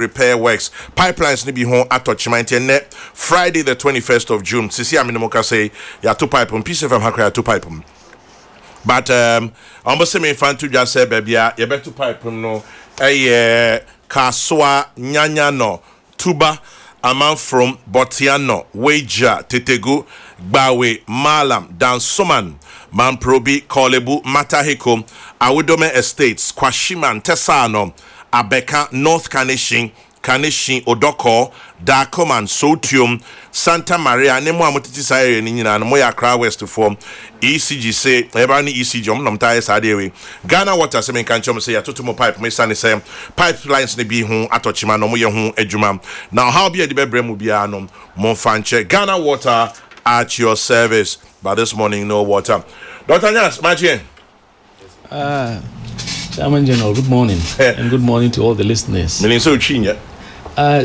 repair works. Pipelines ni be home at Touchment Friday the 21st of June. Sisi Aminomoka say ya two pipe piece of hakra two pipe. But almost me fan to just say baby ya better pipe no Kaswa Nyanya no Tuba Aman from Botiano Wager Tetegu Gbawe Malam Dansoman Manprobi Kolebu Mataheko Awudome Estates Kwashiman Tesano Abeka North Kanishin Odoko Dakoman Sotium Santa Maria Nemo Amotiti Saye Nina and Moya Cra West to form ECG say Ebani ECG Nom Tires Adewe Ghana Water Semen Kanchom say Atutumo Pipe Mesani say pipelines ne be home atochima no moye ho adwuma. Now how be the bebrem bi anom Monfanche Ghana Water at your service. But this morning no water. Dr. Anyass, Machien. Chairman General, good morning. And good morning to all the listeners. Meaning so chinya.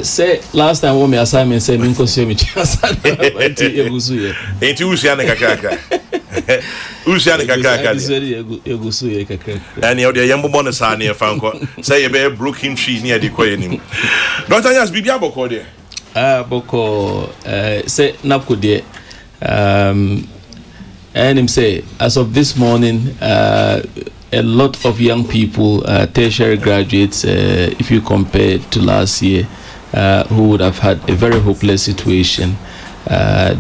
Say last time when my assignment said minko se mi chasa enti egusuye. Enti usiane kakaka. Usiane kakaka. Egusuye kakaka. And you dey yambo bonus ha na fanko. Say you be broken tree near the koyenim. Dr. Anyass bibia boko there. Boko say Nabco there. And him say as of this morning a lot of young people, tertiary graduates, if you compare to last year, who would have had a very hopeless situation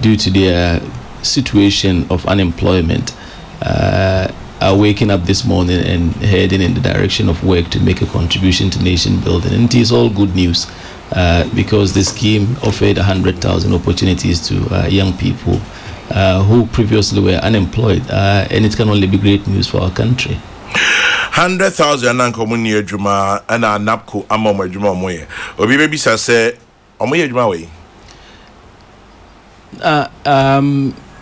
due to their situation of unemployment, are waking up this morning and heading in the direction of work to make a contribution to nation building. And it is all good news because the scheme offered 100,000 opportunities to young people who previously were unemployed, and it can only be great news for our country. 100,000 nankomuni adwuma ana Nabco amom adwuma moye obi be bisa say omoye adwuma we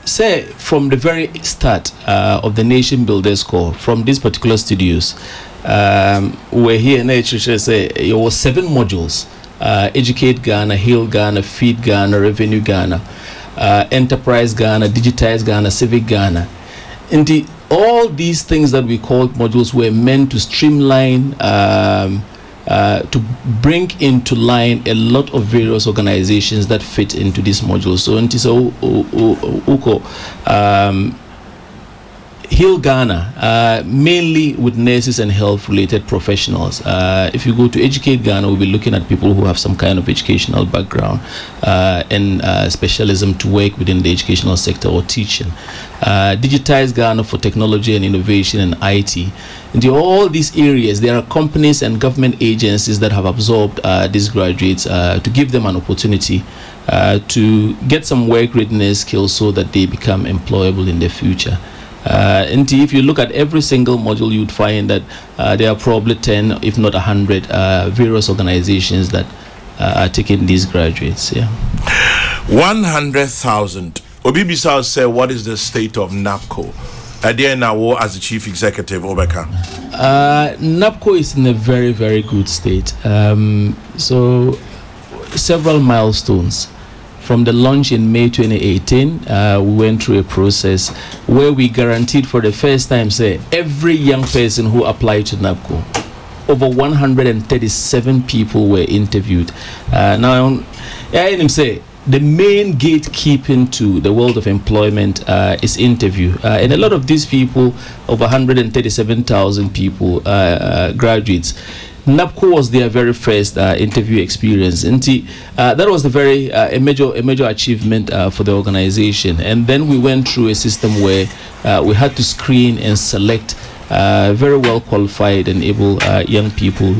say from the very start of the Nation Builders Corps, from these particular studios, we're here in HHS say it was 7 modules: Educate Ghana, Heal Ghana, Feed Ghana, Revenue Ghana, Enterprise Ghana, Digitize Ghana, Civic Ghana. And all these things that we called modules were meant to streamline, to bring into line a lot of various organizations that fit into these modules. So, Heal Ghana, mainly with nurses and health-related professionals. If you go to Educate Ghana, we'll be looking at people who have some kind of educational background and specialism to work within the educational sector or teaching. Digitize Ghana for technology and innovation and IT. In all these areas, there are companies and government agencies that have absorbed these graduates to give them an opportunity to get some work readiness skills so that they become employable in the future. And if you look at every single module, you'd find that there are probably 10, if not 100, various organizations that are taking these graduates. Yeah, 100,000. Obibisa say, what is the state of Nabco? There now as the chief executive, Obeka. Nabco is in a very, very good state. So several milestones. From the launch in May 2018, we went through a process where we guaranteed for the first time, say, every young person who applied to Nabco, over 137 people were interviewed. Now, I him say, the main gatekeeping to the world of employment is interview. And a lot of these people, over 137,000 people, graduates, Nabco was their very first interview experience, and that was a major achievement for the organization. And then we went through a system where we had to screen and select very well qualified and able young people,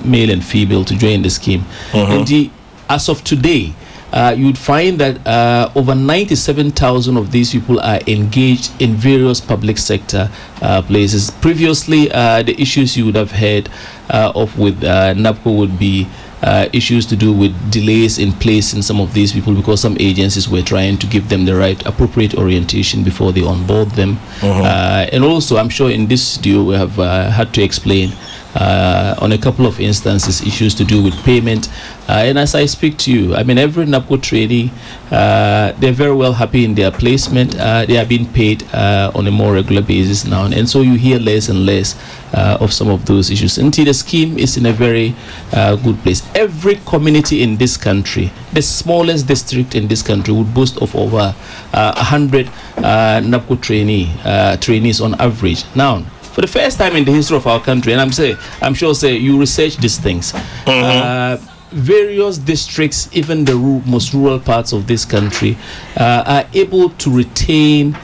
male and female, to join the scheme. And as of today, you would find that over 97,000 of these people are engaged in various public sector places. Previously, the issues you would have heard of with Nabco would be issues to do with delays in placing some of these people because some agencies were trying to give them the right appropriate orientation before they onboard them. And also, I'm sure in this studio we have had to explain on a couple of instances issues to do with payment. And as I speak to you, I mean, every Nabco trainee, they're very well happy in their placement. They are being paid on a more regular basis now. And so you hear less and less of some of those issues. Until the scheme is in a very good place. every community in this country, the smallest district in this country, would boast of over 100 Nabco trainees on average. Now, for the first time in the history of our country, and I'm sure you research these things. Various districts, even the most rural parts of this country, are able to retain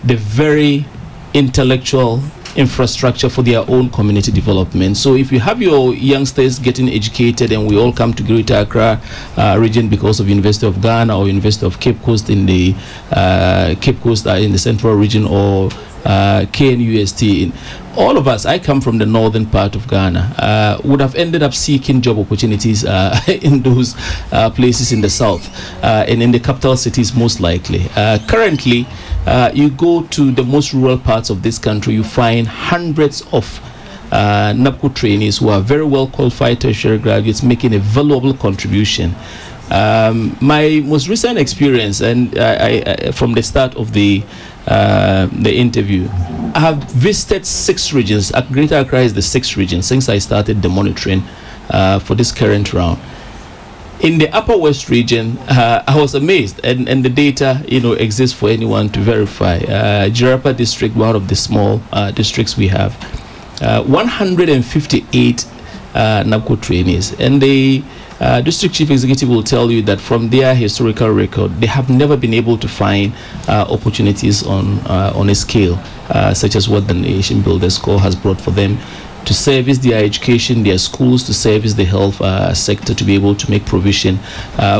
the very intellectual infrastructure for their own community development. So if you have your youngsters getting educated, and we all come to Greater Accra region because of University of Ghana or University of Cape Coast in the in the central region, or KNUST, all of us, I come from the northern part of Ghana, would have ended up seeking job opportunities in those places in the south and in the capital cities most likely. Currently, you go to the most rural parts of this country, you find hundreds of Nabco trainees who are very well qualified tertiary graduates making a valuable contribution. My most recent experience, and I from the start of the interview, I have visited 6 regions. Greater Accra is the 6th region since I started the monitoring for this current round. In the Upper West region, I was amazed, and the data exists for anyone to verify. Jirapa district, one of the small districts we have, 158 Nabco trainees, and the district chief executive will tell you that from their historical record, they have never been able to find opportunities on a scale such as what the Nation Builders Corps has brought for them, to service their education, their schools, to service the health sector, to be able to make provision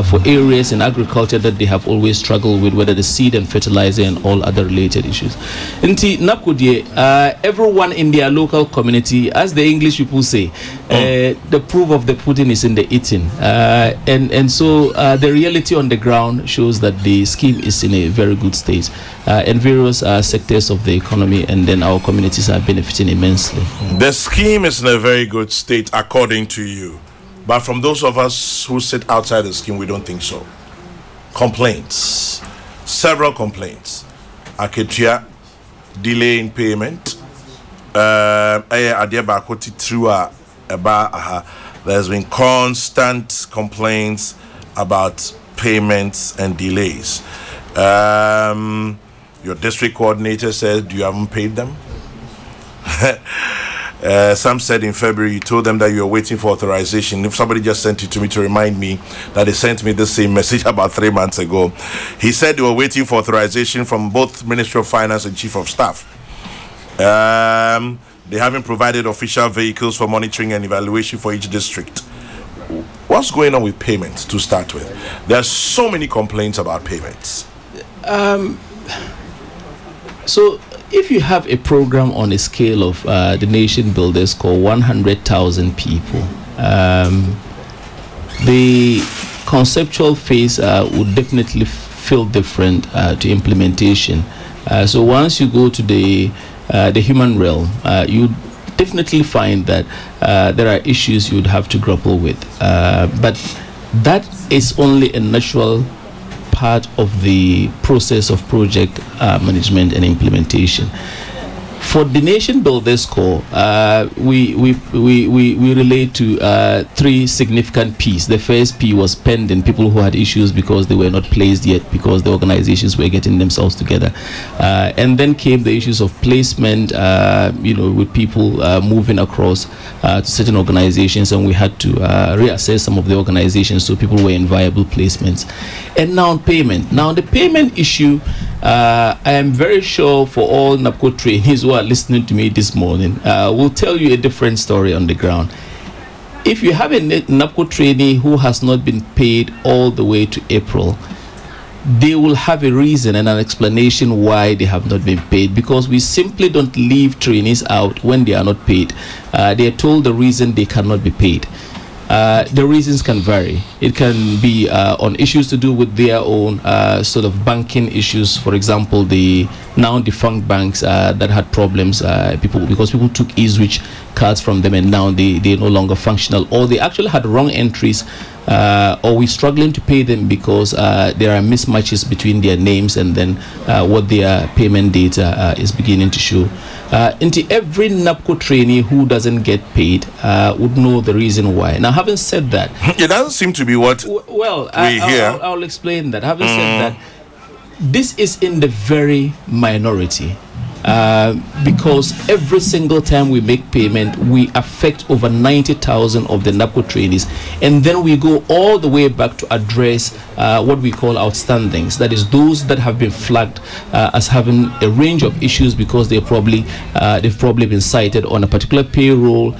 for areas in agriculture that they have always struggled with, whether the seed and fertilizer and all other related issues. Nti Nabco, everyone in their local community, as the English people say, the proof of the pudding is in the eating. And so the reality on the ground shows that the scheme is in a very good state, and various sectors of the economy, and then our communities are benefiting immensely. The scheme is in a very good state, according to you. But from those of us who sit outside the scheme, we don't think so. Complaints. Several complaints. Aketia, delay in payment. There's been constant complaints about payments and delays. Your district coordinator said you haven't paid them. Some said in February you told them that you were waiting for authorization. If somebody just sent it to me to remind me that they sent me the same message about 3 months ago. He said they were waiting for authorization from both Ministry of Finance and Chief of Staff. They haven't provided official vehicles for monitoring and evaluation for each district. What's going on with payments to start with? There are so many complaints about payments. So if you have a program on a scale of the Nation Builders Corps, 100,000 people, the conceptual phase would definitely feel different to implementation. So once you go to the human realm, you definitely find that there are issues you'd have to grapple with. But that is only a natural part of the process of project management and implementation. For the Nation Builders Corps, we relate to 3 significant P's. The first P was pending, people who had issues because they were not placed yet, because the organizations were getting themselves together. And then came the issues of placement, with people moving across to certain organizations, and we had to reassess some of the organizations, so people were in viable placements. And now payment. Now the payment issue, I am very sure for all Nabco trainees who are listening to me this morning, will tell you a different story on the ground. If you have a Nabco trainee who has not been paid all the way to April, they will have a reason and an explanation why they have not been paid, because we simply don't leave trainees out when they are not paid. They are told the reason they cannot be paid. The reasons can vary. It can be on issues to do with their own sort of banking issues. For example, the now defunct banks that had problems, because people took eSwitch cards from them, and now they're no longer functional, or they actually had wrong entries, or we're struggling to pay them because there are mismatches between their names and then what their payment data is beginning to show. Into every Nabco trainee who doesn't get paid would know the reason why. Now, having said that, it doesn't seem to be what we hear. I'll explain that. Having said that, this is in the very minority. Because every single time we make payment, we affect over 90,000 of the Nabco trainees, and then we go all the way back to address what we call outstandings. That is, those that have been flagged as having a range of issues because they've probably been cited on a particular payroll,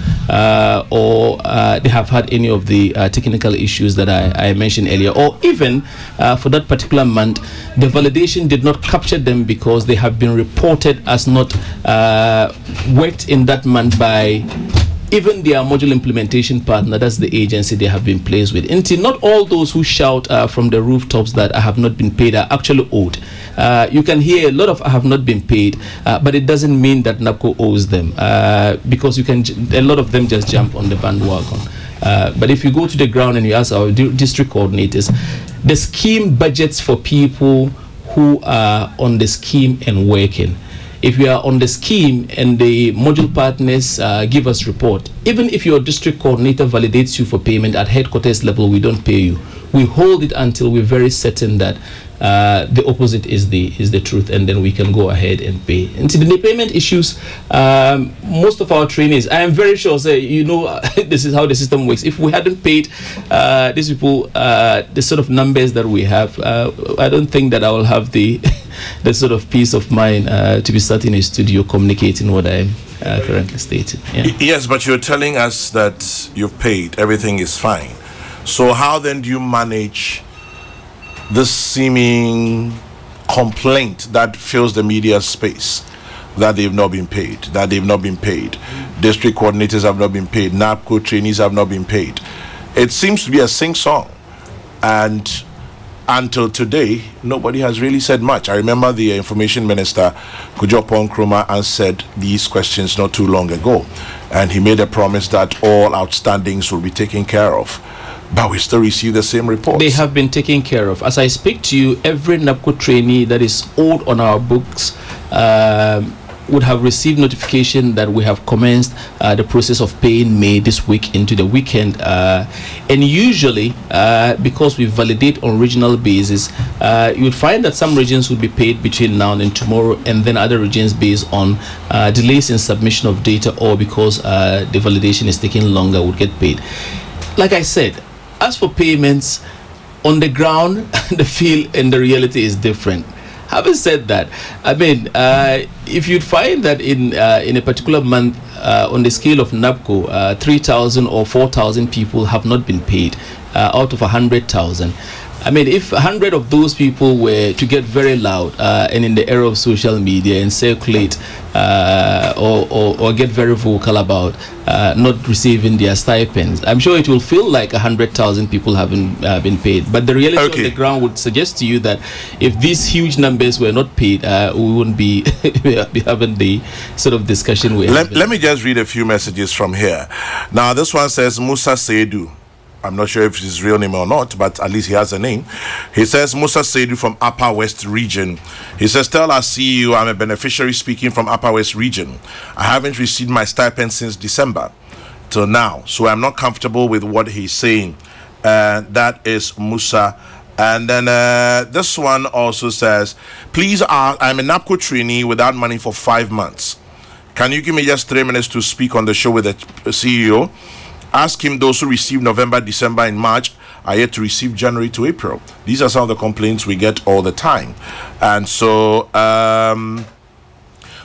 or they have had any of the technical issues that I mentioned earlier, or even for that particular month, the validation did not capture them because they have been reported as not worked in that month by even their module implementation partner, that's the agency they have been placed with. Until not all those who shout from the rooftops that I have not been paid are actually owed. You can hear a lot of I have not been paid, but it doesn't mean that Nabco owes them, because a lot of them just jump on the bandwagon. But if you go to the ground and you ask our district coordinators, the scheme budgets for people who are on the scheme and working. If you are on the scheme and the module partners give us report, even if your district coordinator validates you for payment at headquarters level, we don't pay you. We hold it until we're very certain that the opposite is the truth, and then we can go ahead and pay. And to the payment issues, most of our trainees, I am very sure, say, this is how the system works. If we hadn't paid these people the sort of numbers that we have, I don't think that I will have the the sort of peace of mind to be sat in a studio communicating what I'm currently stating. Yeah. Yes, but you're telling us that you've paid, everything is fine. So how then do you manage this seeming complaint that fills the media space, that they've not been paid, district coordinators have not been paid, Nabco trainees have not been paid? It seems to be a sing-song, and until today, nobody has really said much. I remember the information minister, Kujopon Nkrumah, answered these questions not too long ago, and he made a promise that all outstandings will be taken care of. But we still receive the same reports. They have been taken care of. As I speak to you, every Nabco trainee that is owed on our books would have received notification that we have commenced the process of paying May this week into the weekend. And usually, because we validate on regional basis, you would find that some regions would be paid between now and tomorrow, and then other regions based on delays in submission of data, or because the validation is taking longer, would get paid. Like I said, as for payments, on the ground, the feel and the reality is different. Having said that, I mean, if you'd find that in a particular month, on the scale of Nabco, 3,000 or 4,000 people have not been paid out of 100,000. I mean, if 100 of those people were to get very loud and in the era of social media and circulate or get very vocal about not receiving their stipends, I'm sure it will feel like 100,000 people haven't been paid. But the reality on the ground would suggest to you that if these huge numbers were not paid, we wouldn't be having the sort of discussion we're having. Let me just read a few messages from here. Now, this one says, Musa Seidu. I'm not sure if it's his real name or not, but at least he has a name. He says, Musa Seidu from Upper West Region. He says, tell our CEO I'm a beneficiary speaking from Upper West Region. I haven't received my stipend since December till now, so I'm not comfortable with what he's saying. That is Musa. And then this one also says, please, I'm a Nabco trainee without money for 5 months. Can you give me just 3 minutes to speak on the show with the CEO? Ask him those who received November, December, and March are yet to receive January to April. These are some of the complaints we get all the time. And so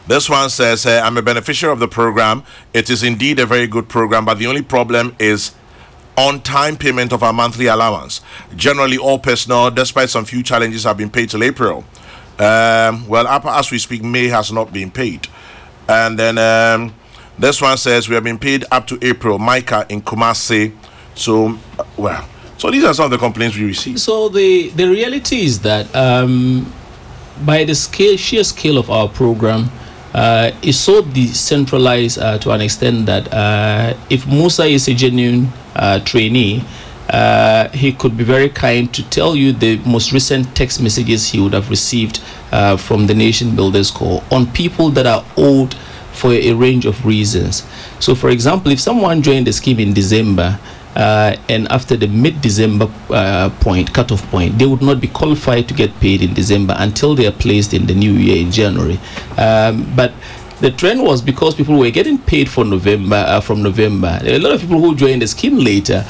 this one says, I'm a beneficiary of the program. It is indeed a very good program, but the only problem is on-time payment of our monthly allowance. Generally, all personnel, despite some few challenges, have been paid till April. Well, as we speak, May has not been paid. And then this one says we have been paid up to April. Micah in Kumasi. So, so these are some of the complaints we receive. So the reality is that by the sheer scale of our program, is so decentralized to an extent that if Musa is a genuine trainee, he could be very kind to tell you the most recent text messages he would have received from the Nation Builders Corps on people that are owed for a range of reasons. So, for example, if someone joined the scheme in December, and after the mid-December cutoff point, they would not be qualified to get paid in December until they are placed in the new year in January. But the trend was because people were getting paid for November, from November. There were a lot of people who joined the scheme later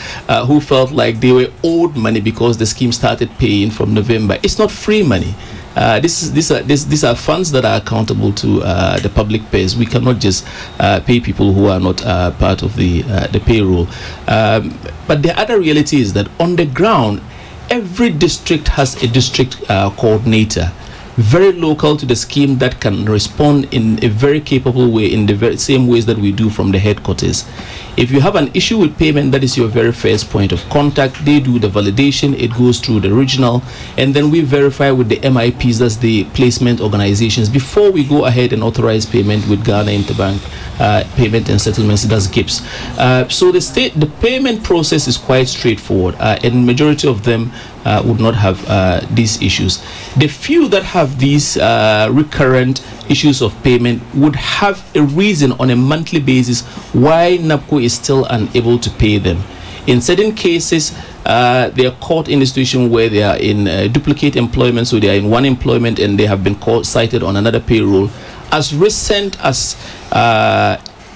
who felt like they were owed money because the scheme started paying from November. It's not free money. These are funds that are accountable to the public payers. We cannot just pay people who are not part of the payroll. But the other reality is that on the ground, every district has a district coordinator, very local to the scheme, that can respond in a very capable way, in the very same ways that we do from the headquarters. If you have an issue with payment, that is your very first point of contact. They do the validation, it goes through the regional, and then we verify with the MIPs, that's the placement organizations, before we go ahead and authorize payment with Ghana Interbank Payment and Settlements, that's GIPS. So the payment process is quite straightforward, and majority of them would not have these issues. The few that have these recurrent issues of payment would have a reason on a monthly basis why Nabco is still unable to pay them. In certain cases, they are caught in a situation where they are in duplicate employment, so they are in one employment and they have been cited on another payroll. As recent as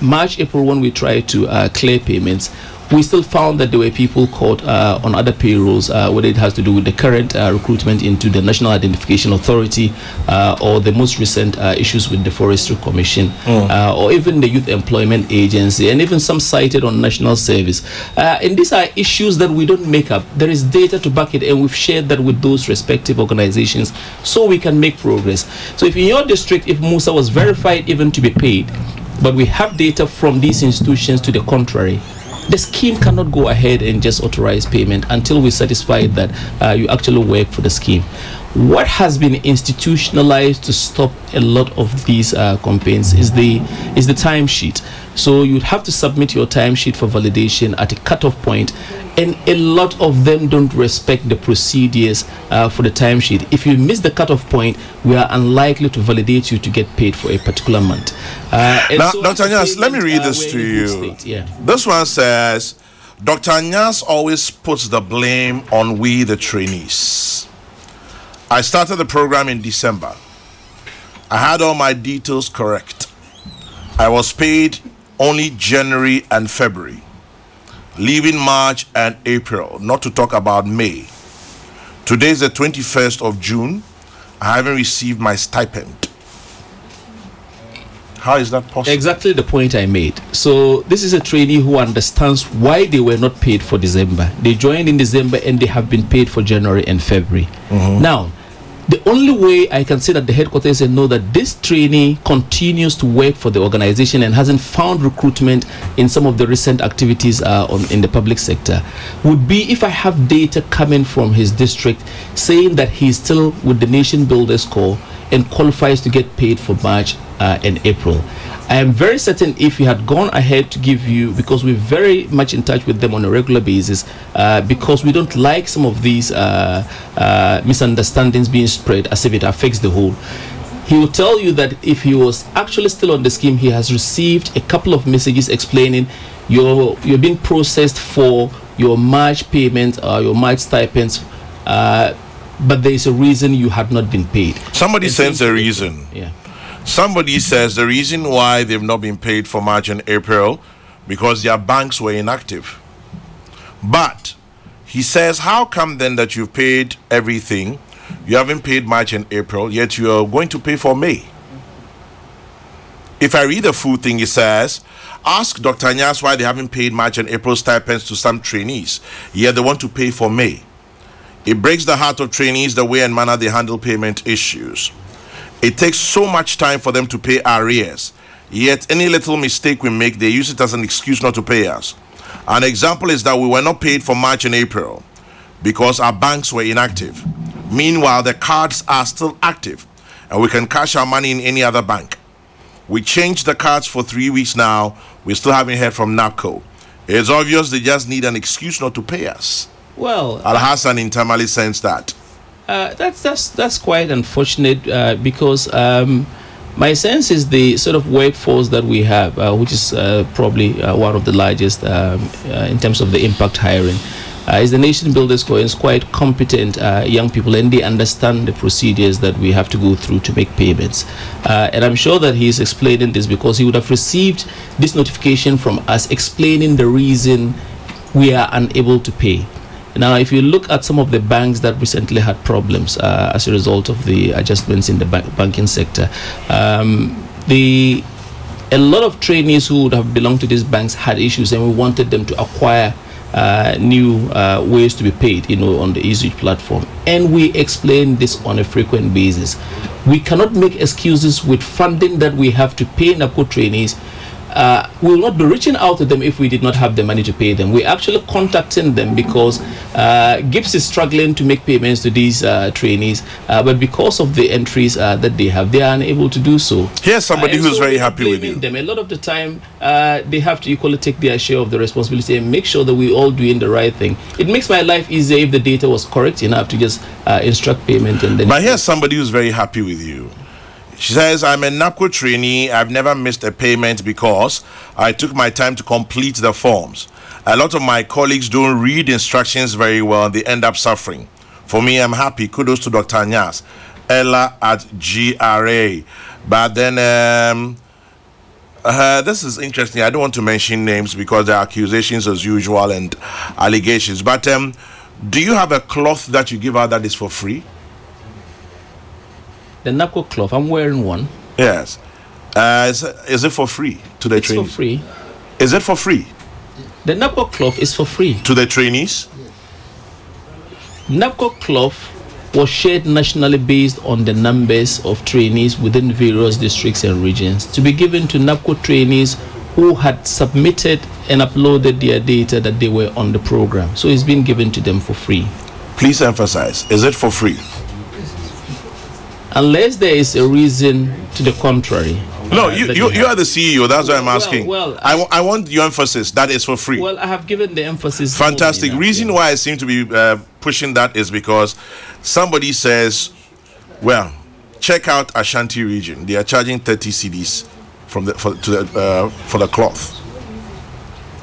March, April, when we tried to clear payments, we still found that there were people caught on other payrolls, whether it has to do with the current recruitment into the National Identification Authority, or the most recent issues with the Forestry Commission, or even the Youth Employment Agency, and even some cited on national service. And these are issues that we don't make up. There is data to back it, and we've shared that with those respective organizations so we can make progress. So if in your district, if Musa was verified even to be paid, but we have data from these institutions to the contrary, the scheme cannot go ahead and just authorize payment until we satisfy that you actually work for the scheme. What has been institutionalized to stop a lot of these campaigns is the timesheet. So you'd have to submit your timesheet for validation at a cutoff point, and a lot of them don't respect the procedures for the timesheet. If you miss the cutoff point, we are unlikely to validate you to get paid for a particular month. Now, so Dr. Anyass, let me read this to you. Yeah. This one says, Dr. Anyass always puts the blame on we, the trainees. I started the program in December. I had all my details correct. I was paid only January and February, leaving March and April, not to talk about May. Today is the 21st of June. I haven't received my stipend. How is that possible? Exactly the point I made. So this is a trainee who understands why they were not paid for December. They joined in December and they have been paid for January and February. Now, the only way I can say that the headquarters and know that this trainee continues to work for the organization and hasn't found recruitment in some of the recent activities in the public sector would be if I have data coming from his district saying that he's still with the Nation Builders Corps and qualifies to get paid for March and April. I am very certain if he had gone ahead to give you, because we're very much in touch with them on a regular basis, because we don't like some of these misunderstandings being spread as if it affects the whole. He will tell you that if he was actually still on the scheme, he has received a couple of messages explaining you're being processed for your March payment or your March stipends, but there is a reason you had not been paid. Somebody sends a reason. Yeah. Somebody says the reason why they've not been paid for March and April because their banks were inactive. But he says, how come then that you've paid everything, you haven't paid March and April, yet you are going to pay for May? If I read the full thing, it says, ask Dr. Anyass why they haven't paid March and April stipends to some trainees, yet they want to pay for May. It breaks the heart of trainees the way and manner they handle payment issues. It takes so much time for them to pay arrears, yet any little mistake we make, they use it as an excuse not to pay us. An example is that we were not paid for March and April because our banks were inactive. Meanwhile, the cards are still active. and we can cash our money in any other bank. We changed the cards for 3 weeks now. We still haven't heard from Nabco. It's obvious they just need an excuse not to pay us. Well, Al Hassan in Tamale sensed that. That's quite unfortunate because my sense is the sort of workforce that we have, which is probably one of the largest in terms of the impact hiring, is the Nation Builders Corps. Is quite competent young people, and they understand the procedures that we have to go through to make payments. And I'm sure that he's explaining this because he would have received this notification from us explaining the reason we are unable to pay. Now, if you look at some of the banks that recently had problems as a result of the adjustments in the banking sector, a lot of trainees who would have belonged to these banks had issues, and we wanted them to acquire new ways to be paid, on the easy platform. And we explain this on a frequent basis. We cannot make excuses with funding that we have to pay Nabco trainees. We will not be reaching out to them if we did not have the money to pay them. We're actually contacting them because GIPS is struggling to make payments to these trainees, but because of the entries that they have, they are unable to do so. Here's somebody who's very happy with you. Them. A lot of the time, they have to equally take their share of the responsibility and make sure that we're all doing the right thing. It makes my life easier if the data was correct enough to just instruct payment. And then. But here's somebody who's very happy with you. She says, I'm a Nabco trainee. I've never missed a payment because I took my time to complete the forms. A lot of my colleagues don't read instructions very well and they end up suffering. For me, I'm happy. Kudos to Dr. Anyass. Ella at GRA. But then, this is interesting. I don't want to mention names because there are accusations as usual and allegations. But do you have a cloth that you give out that is for free? The Nabco cloth, I'm wearing one. Yes. Is it for free to the trainees? It's for free. Is it for free? The Nabco cloth is for free. To the trainees? Nabco cloth was shared nationally based on the numbers of trainees within various districts and regions to be given to Nabco trainees who had submitted and uploaded their data that they were on the program. So it's been given to them for free. Please emphasize, is it for free? Unless there is a reason to the contrary. No, you are the CEO. That's why I'm asking. Well, I want your emphasis. That is for free. Well, I have given the emphasis. Fantastic. Reason why I seem to be pushing that is because somebody says, well, check out Ashanti region. They are charging 30 cedis for the cloth.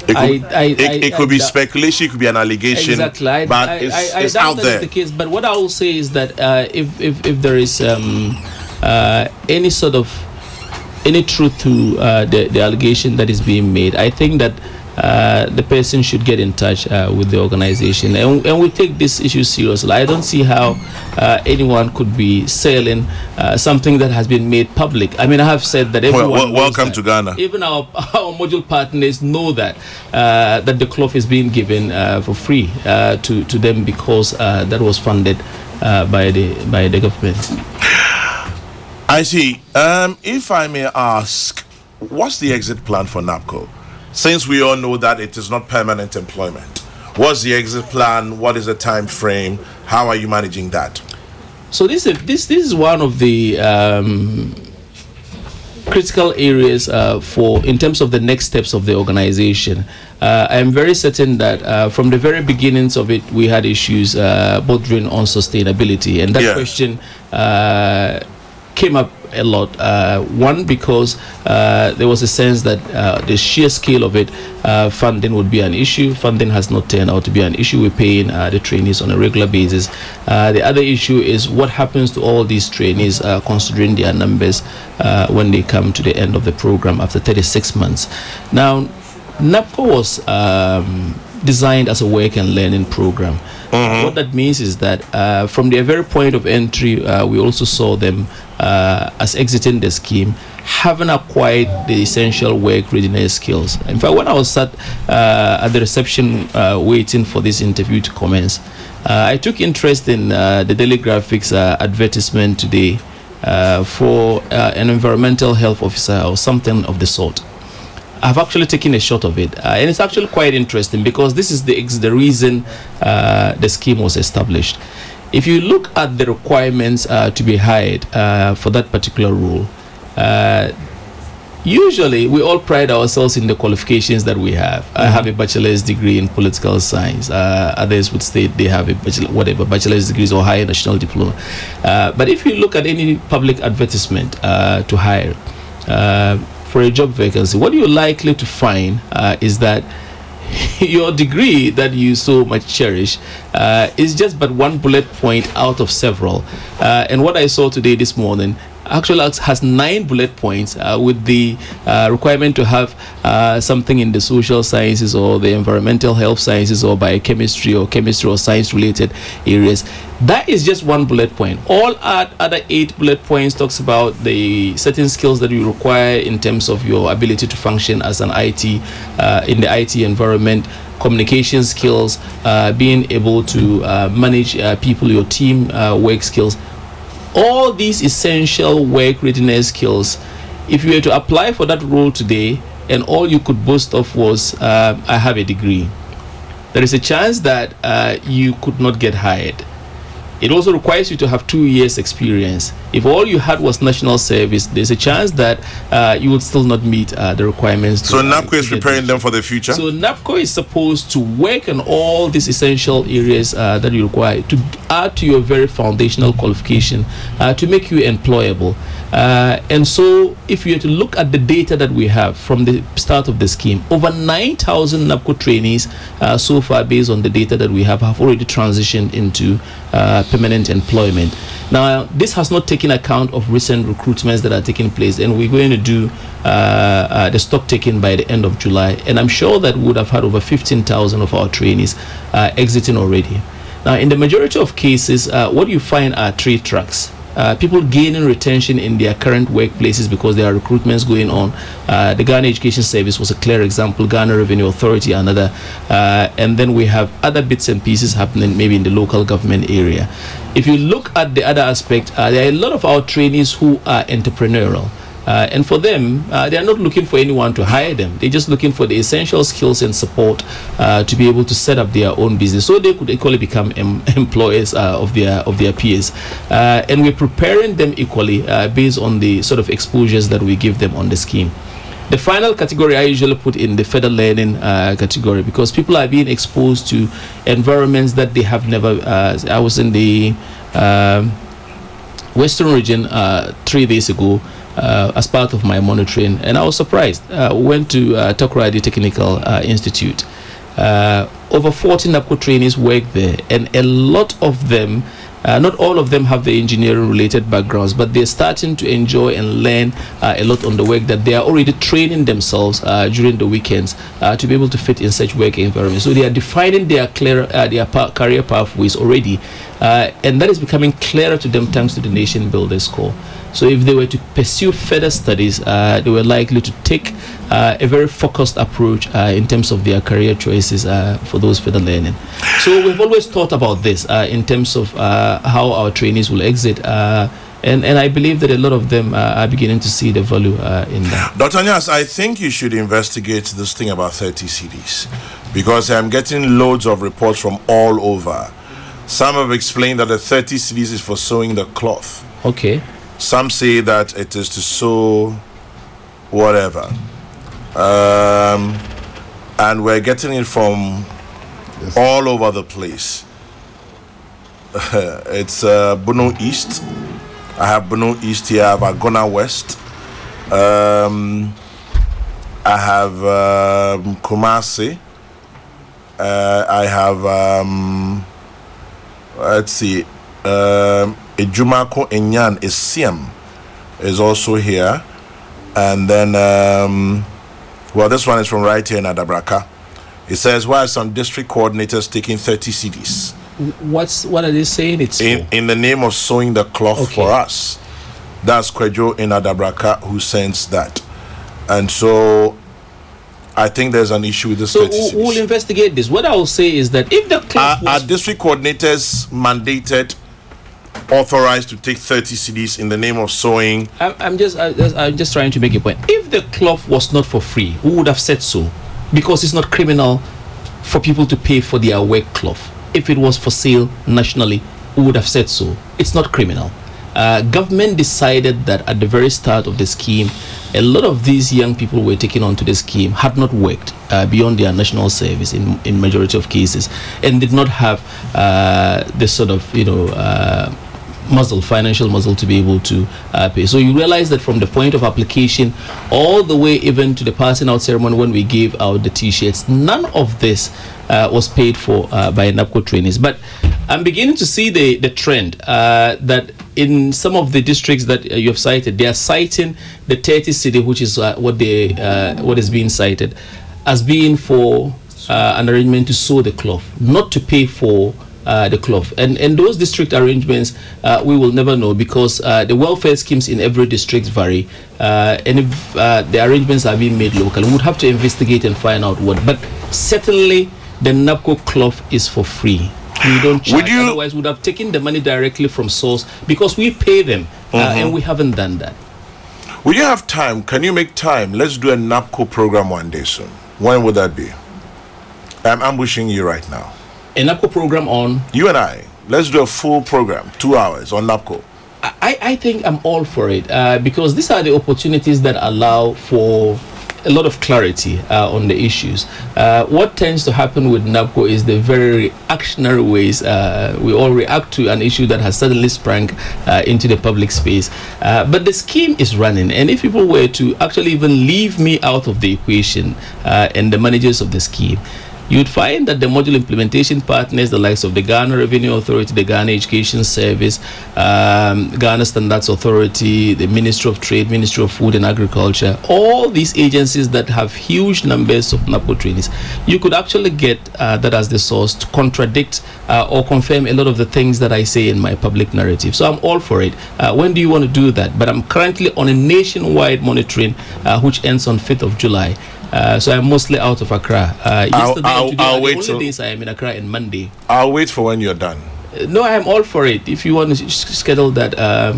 It could be speculation, it could be an allegation, exactly. But it's out there. The case. But what I will say is that if there is any truth to the allegation that is being made, I think that the person should get in touch with the organization, and we take this issue seriously. I don't see how anyone could be selling something that has been made public. I mean, I have said that everyone welcome to Ghana. Even our module partners know that that the cloth is being given for free to them because that was funded by the government. I see. If I may ask, what's the exit plan for Nabco? Since we all know that it is not permanent employment, what's the exit plan? What is the time frame? How are you managing that? So this is one of the critical areas in terms of the next steps of the organization. I am very certain that from the very beginnings of it, we had issues bordering on sustainability, and that question came up a lot. One, because there was a sense that the sheer scale of it, funding would be an issue. Funding has not turned out to be an issue. We're paying the trainees on a regular basis. The other issue is what happens to all these trainees considering their numbers when they come to the end of the program after 36 months. Now, Nabco was designed as a work and learning program. What that means is that from their very point of entry, we also saw them as exiting the scheme, having acquired the essential work readiness skills. In fact, when I was sat at the reception waiting for this interview to commence, I took interest in the Daily Graphics advertisement today for an environmental health officer or something of the sort. I've actually taken a shot of it, and it's actually quite interesting because this is the reason the scheme was established. If you look at the requirements to be hired for that particular role, usually we all pride ourselves in the qualifications that we have. I have a bachelor's degree in political science. Others would state they have a bachelor's degrees or higher national diploma. But if you look at any public advertisement to hire for a job vacancy, what you're likely to find is that your degree that you so much cherish is just but one bullet point out of several. And what I saw today this morning actually has 9 bullet points with the requirement to have something in the social sciences or the environmental health sciences or biochemistry or chemistry or science related areas. That is just one bullet point. All other 8 bullet points talks about the certain skills that you require in terms of your ability to function as an IT in the IT environment, communication skills, being able to manage people, your team work skills. All these essential work readiness skills, if you were to apply for that role today and all you could boast of was I have a degree, there is a chance that you could not get hired. It also requires you to have 2 years experience. If all you had was national service, there's a chance that you would still not meet the requirements. So Nabco is preparing them for the future? So Nabco is supposed to work on all these essential areas that you require to add to your very foundational qualification to make you employable. And so if you were to look at the data that we have from the start of the scheme, over 9,000 Nabco trainees so far, based on the data that we have already transitioned into permanent employment. Now, this has not taken account of recent recruitments that are taking place, and we're going to do the stock taking by the end of July. And I'm sure that we would have had over 15,000 of our trainees exiting already. Now, in the majority of cases, what you find are 3 tracks. People gaining retention in their current workplaces because there are recruitments going on. The Ghana Education Service was a clear example, Ghana Revenue Authority another, and then we have other bits and pieces happening maybe in the local government area. If you look at the other aspect, there are a lot of our trainees who are entrepreneurial. And for them, they are not looking for anyone to hire them. They're just looking for the essential skills and support to be able to set up their own business, so they could equally become employers of their peers. And we're preparing them equally based on the sort of exposures that we give them on the scheme. The final category I usually put in the further learning category, because people are being exposed to environments that they have never. I was in the Western region 3 days ago. As part of my monitoring, and I was surprised. We went to Takoradi Technical Institute. Over 40 Nabco trainees work there, and a lot of them, not all of them have the engineering related backgrounds, but they're starting to enjoy and learn a lot on the work that they are already training themselves during the weekends to be able to fit in such work environments. So they are defining their career pathways already, and that is becoming clearer to them thanks to the Nation Builders Corps. So if they were to pursue further studies, they were likely to take a very focused approach in terms of their career choices for those further learning. So we've always thought about this in terms of how our trainees will exit. And I believe that a lot of them are beginning to see the value in that. Dr. Anyass, I think you should investigate this thing about 30 CDs, because I'm getting loads of reports from all over. Some have explained that the 30 CDs is for sewing the cloth. Okay. Some say that it is to sew whatever. And we're getting it from all over the place. It's Bono East. I have Bono East here. I have Agona West. I have Kumasi. I have let's see, Ejumako Enyan Esiem is also here. And then well, this one is from right here in Adabraka. It says, why are some district coordinators taking 30 CDs? What are they saying it's in the name of sewing the cloth for us? That's Kwejo in Adabraka who sends that. And so I think there's an issue with this. So we'll investigate this. What I will say is that if the cloth are district coordinators mandated, authorized to take 30 CDs in the name of sewing? I'm just trying to make a point. If the cloth was not for free, who would have said so? Because it's not criminal for people to pay for their work cloth. If it was for sale nationally, would have said so. It's not criminal. Government decided that at the very start of the scheme, a lot of these young people were taken onto the scheme had not worked beyond their national service in majority of cases, and did not have the sort of financial muscle to be able to pay. So you realize that from the point of application all the way even to the passing out ceremony when we gave out the t-shirts, none of this was paid for by Nabco trainees. But I'm beginning to see the trend that in some of the districts that you have cited, they are citing the 30 city, which is what is being cited as being for an arrangement to sew the cloth, not to pay for the cloth. And those district arrangements we will never know, because the welfare schemes in every district vary, and if the arrangements are being made local, we would have to investigate and find out what. But certainly the Nabco cloth is for free. We don't charge. Otherwise, we would have taken the money directly from source, because we pay them, and we haven't done that. Will you have time? Can you make time? Let's do a Nabco program one day soon. When would that be? I'm ambushing you right now. A Nabco program on? You and I. Let's do a full program, 2 hours on Nabco. I think I'm all for it, because these are the opportunities that allow for a lot of clarity on the issues. What tends to happen with Nabco is the very reactionary ways we all react to an issue that has suddenly sprung into the public space. But the scheme is running, and if people were to actually even leave me out of the equation and the managers of the scheme, you'd find that the module implementation partners, the likes of the Ghana Revenue Authority, the Ghana Education Service, Ghana Standards Authority, the Ministry of Trade, Ministry of Food and Agriculture, all these agencies that have huge numbers of Nabco trainees, you could actually get that as the source to contradict or confirm a lot of the things that I say in my public narrative. So I'm all for it. When do you want to do that? But I'm currently on a nationwide monitoring which ends on 5th of July. So I'm mostly out of Accra. I'll wait. The only days I am in Accra and Monday. I'll wait for when you're done. No, I am all for it. If you want to schedule that,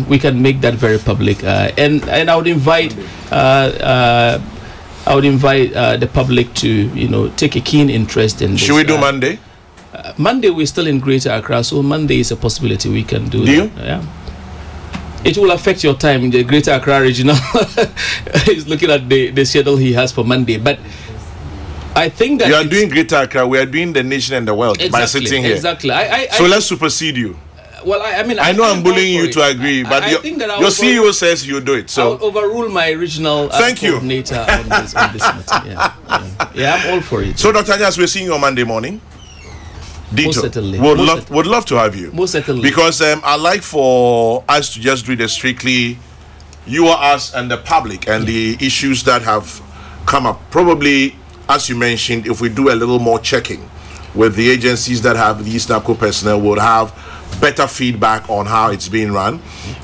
we can make that very public. And I would invite the public to take a keen interest in this. Should we do Monday? Monday we're still in Greater Accra, so Monday is a possibility we can do. Do that. Yeah. It will affect your time. The Greater Accra Regional is looking at the schedule he has for Monday. But I think that you are doing Greater Accra. We are doing the nation and the world by sitting here. Exactly. So let's supersede you. Well, I know I'm bullying you to agree, but your CEO says you do it. So I'll overrule my regional coordinator on this meeting. Yeah, I'm all for it. So, Dr. Anyass, we're seeing you on Monday morning. Dito. Most certainly. Would love to have you. Most certainly. Because I like for us to just read it strictly, you are us and the public and the issues that have come up. Probably, as you mentioned, if we do a little more checking with the agencies that have these Nabco personnel, would have better feedback on how it's being run.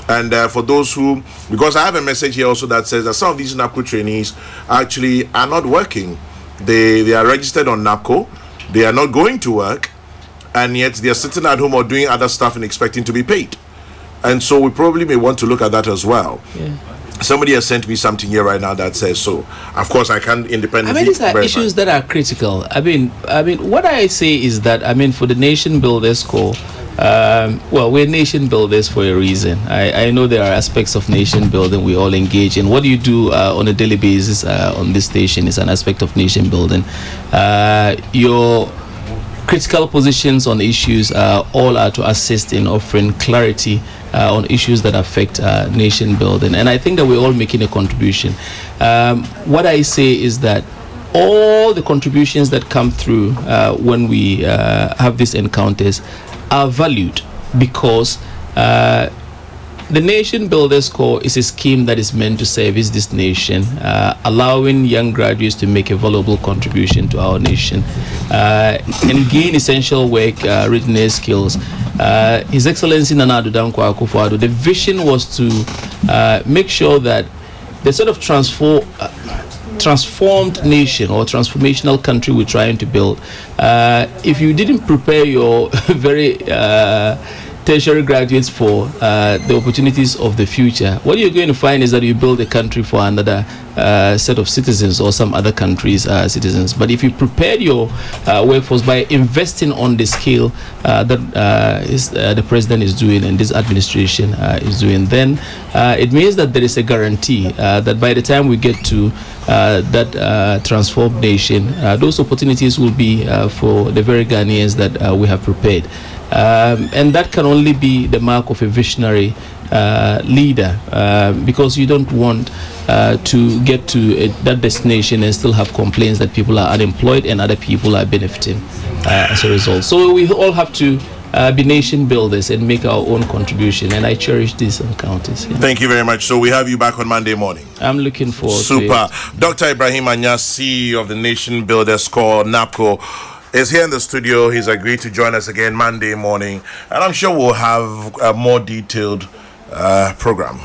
And for those who, because I have a message here also that says that some of these Nabco trainees actually are not working. They are registered on Nabco. They are not going to work. And yet they are sitting at home or doing other stuff and expecting to be paid. And so we probably may want to look at that as well. Yeah. Somebody has sent me something here right now that says so. Of course, I can't independently. These are issues that are critical. What I say is that, for the Nation Builders Corps, we're nation builders for a reason. I know there are aspects of nation building we all engage in. What you do on a daily basis on this station is an aspect of nation building. Your critical positions on issues all are to assist in offering clarity on issues that affect nation building, and I think that we're all making a contribution. What I say is that all the contributions that come through when we have these encounters are valued, because the Nation Builders Corps is a scheme that is meant to service this nation, allowing young graduates to make a valuable contribution to our nation and gain essential work readiness skills. His Excellency Nana Addo Dankwa Akufo-Addo, the vision was to make sure that the sort of transformed nation or transformational country we're trying to build, if you didn't prepare your very tertiary graduates for the opportunities of the future, what you're going to find is that you build a country for another set of citizens or some other countries' citizens. But if you prepare your workforce by investing on the scale that the president is doing and this administration is doing, then it means that there is a guarantee that by the time we get to that transformed nation, those opportunities will be for the very Ghanaians that we have prepared. And that can only be the mark of a visionary leader, because you don't want to get to that destination and still have complaints that people are unemployed and other people are benefiting as a result. So we all have to be nation builders and make our own contribution, and I cherish these encounters. Yeah. Thank you very much. So we have you back on Monday morning. I'm looking forward to Super. it. Dr. Ibrahim Anyass, CEO of the Nation Builders Corps, Nabco, is here in the studio. He's agreed to join us again Monday morning, and I'm sure we'll have a more detailed program.